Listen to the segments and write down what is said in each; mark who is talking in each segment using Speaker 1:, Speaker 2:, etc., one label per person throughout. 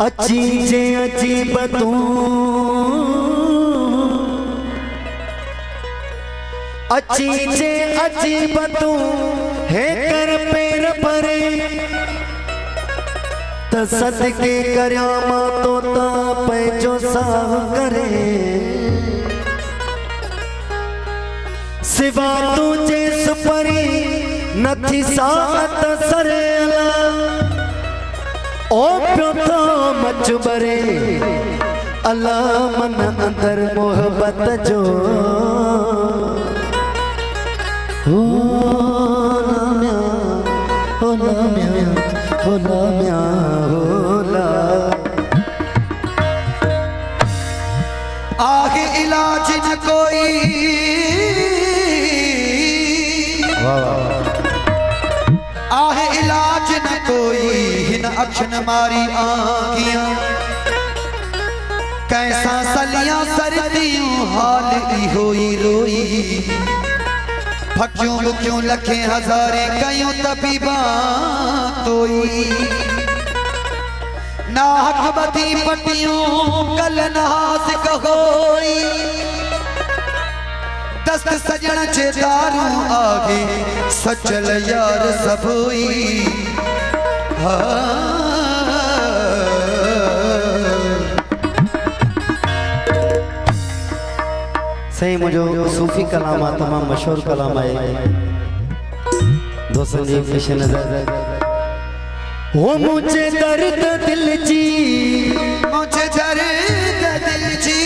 Speaker 1: अचीजे अजीब तू अचीजे अजीब तू है कर पैर परे त सदके करयामा तो ता पैजो साह करे सिवा तुझे सुपरी नथी सात सरेला ओ प्यो तो मचबरे अल्लाह मन अंदर मोहब्बत जो हो लाम्या हो लाम्या हो लाम्या हो ला
Speaker 2: आगे इलाज न कोई आहे इलाज न कोई हिन अखिन मारी आगियां कैसा सलियां सरदियों हाल होई रोई फक्यों बुक्यों लखे हजारे कयूं तबीबा तोई ना हक बदी पटियों कल नहास कहोई दस्त सजन चे दारू आगे सचल यार सबोई
Speaker 1: सही मुझे सूफी कलाम तमाम मशहूर कलाम है दोस्तों जी पेश नजर हो मुझे दर्द दिल जी
Speaker 2: मुझे दर्द दिल जी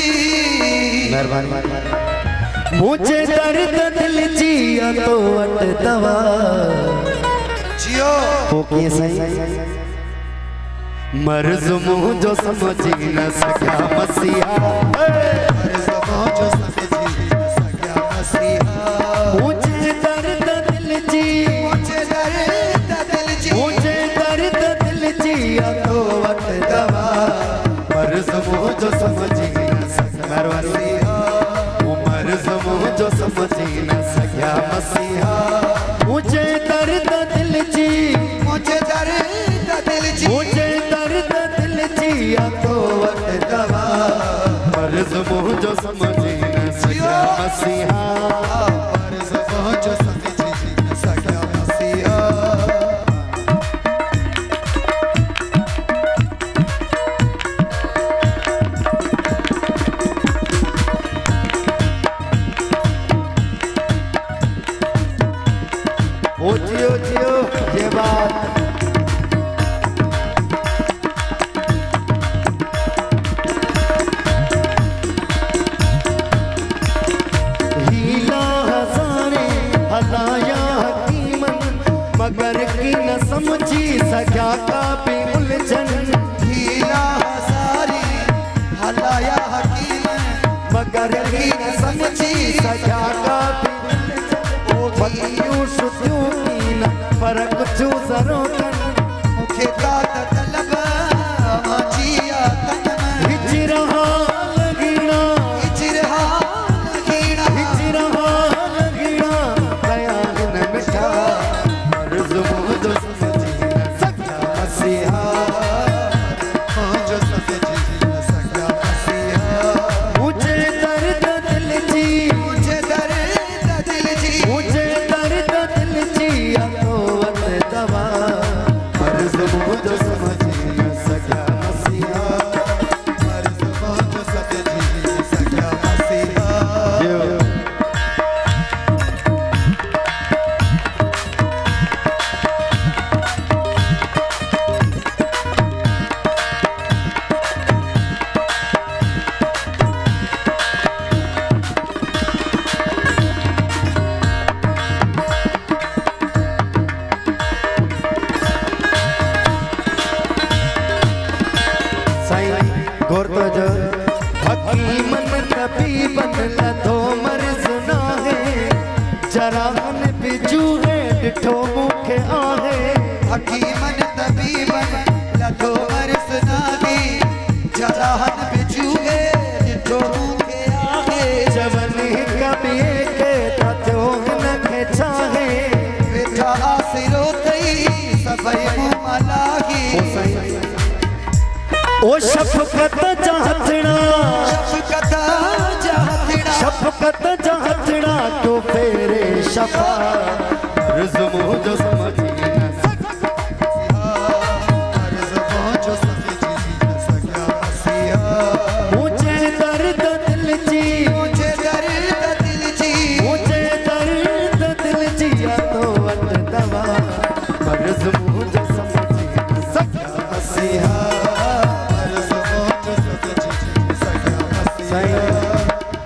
Speaker 1: मेहरबानी मुझे दर्द दिल जी तो अट दवा
Speaker 2: जियो
Speaker 1: ओके सही मर्ज मुझो समझी न सका मसीहा
Speaker 2: मर्ज मुझो समझी न सका मसीहा
Speaker 1: मुझे दर्द दिल जी
Speaker 2: मुझे दर्द दिल जी
Speaker 1: मुझे दर्द दिल जी तो अट दवा मर्ज मुझो समझी न सका मसीहा मर्ज मुझो समझी न सका मसीहा मुझे दर्द दिल जी
Speaker 2: मुझे दर्द दिल जी
Speaker 1: मुझे दर्द दिल जी तो अट दवा मर्ज मुझो समझी न सका मसीहा
Speaker 2: मर्ज मुझो समझी न सका मसीहा
Speaker 1: ओ जियो जियो ये बात हीला हजारे हदाया हकीमन मगर की न समझी सका का भी उलझन
Speaker 2: हीला हजारी हलाया हकीम
Speaker 1: मगर की न समझी सका का भी बतियों सुतियों की न फर्क जो जरों कन
Speaker 2: मुखे तात तलब माजिया तनम
Speaker 1: हिजरहा लगीना
Speaker 2: हिजरहा लगीना
Speaker 1: हिजरहा लगीना बयान न मिठा मर्ज मुझो समझी न सका मसीहा
Speaker 2: मुझो समझी न सका मसीहा
Speaker 1: मुझे दर्द दिल जी
Speaker 2: मुझे दर्द दिल जी
Speaker 1: मुझे दर्द दिल जी तो अत दवा मर्ज मुझो समझी न सका मसीहा
Speaker 2: मर्ज मुझो समझी न सका मसीहा
Speaker 1: साईं गौर तो जो हकीमन तबीबन लधो मर्ज ना है जराहन बिजू है डिठो मुखे आहे
Speaker 2: हकीमन तबीबन लधो मर्ज नागी जराहन बिजूगे जिठो मुखे आहे
Speaker 1: जवन कभी के तथो न के चाहे
Speaker 2: बेटा आसिरो तई सभई मुमलागी
Speaker 1: ओ शफकत चाहतड़ा
Speaker 2: शफकत जातड़ा
Speaker 1: शफकत चाहतड़ा तो फेरे शफा अर्ज़ मुझो समझी न सका
Speaker 2: अर्ज़ मुझो समझी न सका मसीहा
Speaker 1: मुझे दर्द दिल जी
Speaker 2: मुझे दर्द दिल जी
Speaker 1: मुझे दर्द दिल जी या तो वट दवा अर्ज़ मुझो समझी न सका मसीहा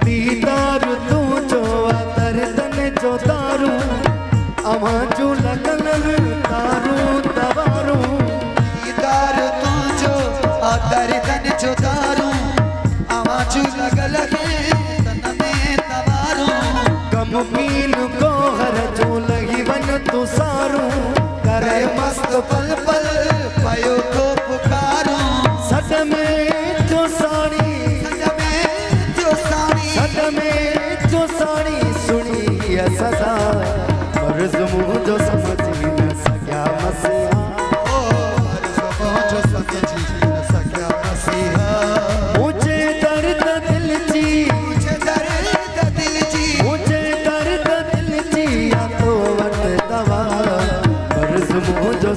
Speaker 1: दीदार तू जो दर्दन जो दारू अमा जो लगन तारू तवारू
Speaker 2: दीदार तुझो दर्दन जो दारू आवाज़ लगल है तन में तवारू
Speaker 1: गम पीन को हर जो लगी वन तू सारू करे मस्त
Speaker 2: पल पल पयो को पुकारूं
Speaker 1: सद में जो साड़ी सद में जो साड़ी सुनी है सदा अर्ज़ मुझो समझी न सका मसीहा
Speaker 2: जो समझी न सका मसीहा
Speaker 1: मुझे दर्द दिल जी
Speaker 2: मुझे दर्द दिल जी
Speaker 1: मुझे दर्द दिल जी या तो वट दवा अर्ज़ मुझो